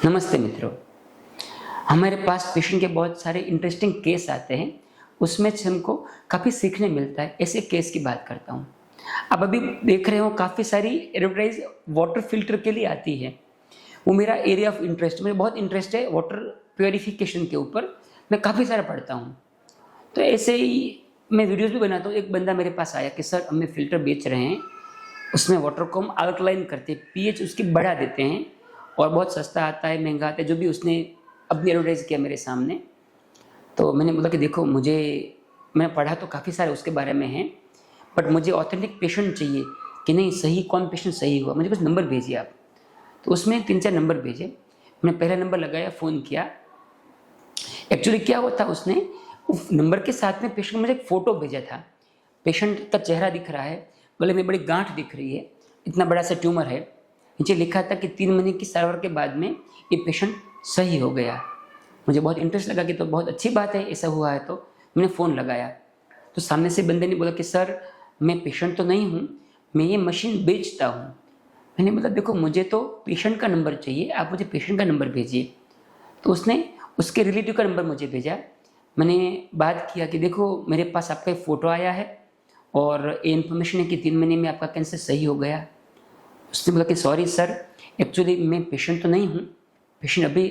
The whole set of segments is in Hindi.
नमस्ते मित्रों। हमारे पास पेशेंट के बहुत सारे इंटरेस्टिंग केस आते हैं, उसमें से हमको काफ़ी सीखने मिलता है। ऐसे केस की बात करता हूँ। आप अभी देख रहे हो काफ़ी सारी एडवर्टाइज वाटर फिल्टर के लिए आती है। वो मेरा एरिया ऑफ इंटरेस्ट, मुझे बहुत इंटरेस्ट है वाटर प्योरीफिकेशन के ऊपर। मैं काफ़ी सारा पढ़ता हूँ, तो ऐसे ही मैं वीडियोज़ भी बनाता हूँ। एक बंदा मेरे पास आया कि सर हमें फ़िल्टर बेच रहे हैं, उसमें वाटर को हम अल्कलाइन करते हैं, पीएच उसकी बढ़ा देते हैं और बहुत सस्ता आता है, महंगा आता है, जो भी उसने अपनी एडवर्टाइज़ किया मेरे सामने। तो मैंने बोला कि देखो, मैं पढ़ा तो काफ़ी सारे उसके बारे में है, बट मुझे ऑथेंटिक पेशेंट चाहिए कि नहीं, सही कौन पेशेंट सही हुआ। मुझे कुछ नंबर भेजिए आप। तो उसमें 3-4 नंबर भेजे। मैंने पहला नंबर लगाया, फ़ोन किया। एक्चुअली क्या हुआ था, उसने उस नंबर के साथ में पेशेंट को मुझे एक फ़ोटो भेजा था। पेशेंट का चेहरा दिख रहा है, गले में बड़ी गांठ दिख रही है, इतना बड़ा सा ट्यूमर है। नीचे लिखा था कि 3 महीने की सारवार के बाद में ये पेशेंट सही हो गया। मुझे बहुत इंटरेस्ट लगा कि तो बहुत अच्छी बात है, ऐसा हुआ है। तो मैंने फ़ोन लगाया, तो सामने से बंदे ने बोला कि सर मैं पेशेंट तो नहीं हूँ, मैं ये मशीन बेचता हूँ। मैंने बोला देखो, मुझे तो पेशेंट का नंबर चाहिए, आप मुझे पेशेंट का नंबर भेजिए। तो उसने उसके रिलेटिव का नंबर मुझे भेजा। मैंने बात किया कि देखो, मेरे पास आपका एक फ़ोटो आया है और ये इन्फॉर्मेशन है कि 3 महीने में आपका कैंसर सही हो गया। उसने बोला कि सॉरी सर, एक्चुअली मैं पेशेंट तो नहीं हूँ, पेशेंट अभी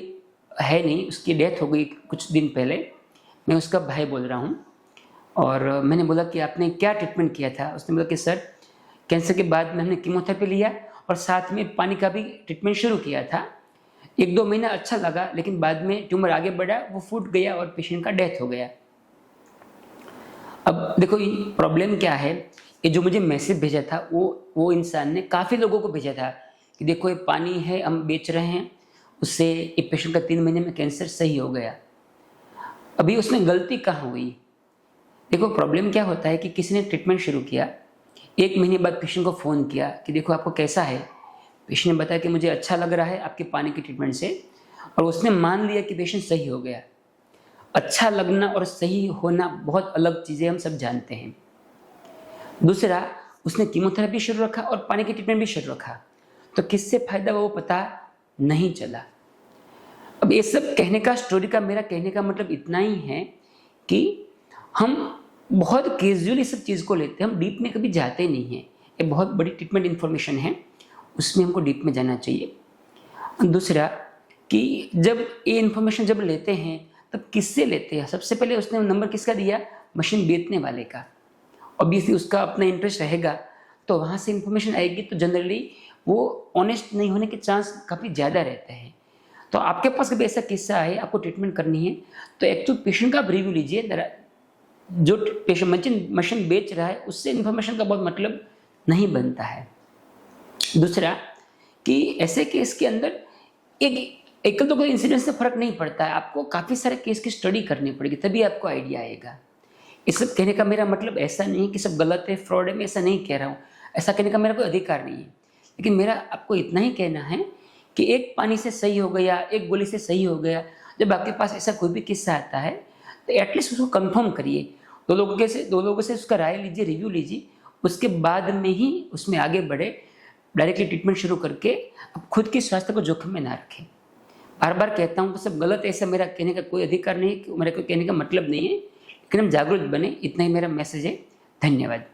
है नहीं, उसकी डेथ हो गई कुछ दिन पहले, मैं उसका भाई बोल रहा हूँ। और मैंने बोला कि आपने क्या ट्रीटमेंट किया था। उसने बोला कि सर कैंसर के बाद में हमने कीमोथेरेपी लिया और साथ में पानी का भी ट्रीटमेंट शुरू किया था। 1-2 महीना अच्छा लगा, लेकिन बाद में ट्यूमर आगे बढ़ा, वो फूट गया और पेशेंट का डेथ हो गया। अब देखो ये प्रॉब्लम क्या है, ये जो मुझे मैसेज भेजा था वो इंसान ने काफ़ी लोगों को भेजा था कि देखो ये पानी है, हम बेच रहे हैं, उससे एक पेशेंट का 3 महीने में कैंसर सही हो गया। अभी उसमें गलती कहाँ हुई? देखो प्रॉब्लम क्या होता है कि किसी ने ट्रीटमेंट शुरू किया, 1 महीने बाद पेशेंट को फ़ोन किया कि देखो आपको कैसा है। पेशेंट ने बताया कि मुझे अच्छा लग रहा है आपके पानी की ट्रीटमेंट से, और उसने मान लिया कि पेशेंट सही हो गया। अच्छा लगना और सही होना बहुत अलग चीज़ें, हम सब जानते हैं। दूसरा, उसने कीमोथेरेपी शुरू रखा और पानी की ट्रीटमेंट भी शुरू रखा, तो किससे फायदा वो पता नहीं चला। अब ये सब कहने का, स्टोरी का मेरा कहने का मतलब इतना ही है कि हम बहुत कैजुअली सब चीज़ को लेते हैं, हम डीप में कभी जाते नहीं हैं। ये बहुत बड़ी ट्रीटमेंट इन्फॉर्मेशन है, उसमें हमको डीप में जाना चाहिए। दूसरा कि जब ये इन्फॉर्मेशन जब लेते हैं तब किससे लेते हैं? सबसे पहले उसने नंबर किसका दिया? मशीन बेचने वाले का। ऑब्वियसली उसका अपना इंटरेस्ट रहेगा, तो वहाँ से इन्फॉर्मेशन आएगी, तो जनरली वो ऑनेस्ट नहीं होने के चांस काफ़ी ज़्यादा रहते हैं। तो आपके पास कभी ऐसा किस्सा है, आपको ट्रीटमेंट करनी है, तो एक्चुअल पेशेंट का आप रिव्यू लीजिए। जो पेशेंट मशीन बेच रहा है उससे इन्फॉर्मेशन का बहुत मतलब नहीं बनता है। दूसरा कि ऐसे केस के अंदर एक एकल तो कोई इंसिडेंट से फर्क नहीं पड़ता है, आपको काफ़ी सारे केस की स्टडी करनी पड़ेगी, तभी आपको आइडिया आएगा। इस सब कहने का मेरा मतलब ऐसा नहीं है कि सब गलत है, फ्रॉड है, मैं ऐसा नहीं कह रहा हूँ। ऐसा कहने का मेरा कोई अधिकार नहीं है, लेकिन मेरा आपको इतना ही कहना है कि एक पानी से सही हो गया, एक गोली से सही हो गया, जब आपके पास ऐसा कोई भी किस्सा आता है तो एटलीस्ट उसको कंफर्म करिए। 2 लोगों से उसका राय लीजिए, रिव्यू लीजिए, उसके बाद में ही उसमें आगे बढ़े। डायरेक्टली ट्रीटमेंट शुरू करके अब खुद के स्वास्थ्य को जोखिम में ना रखें। बार बार कहता हूँ कि सब गलत है, ऐसा मेरा कहने का कोई अधिकार नहीं है, मेरा कोई कहने का मतलब नहीं है, लेकिन हम जागरूक बने, इतना ही मेरा मैसेज है। धन्यवाद।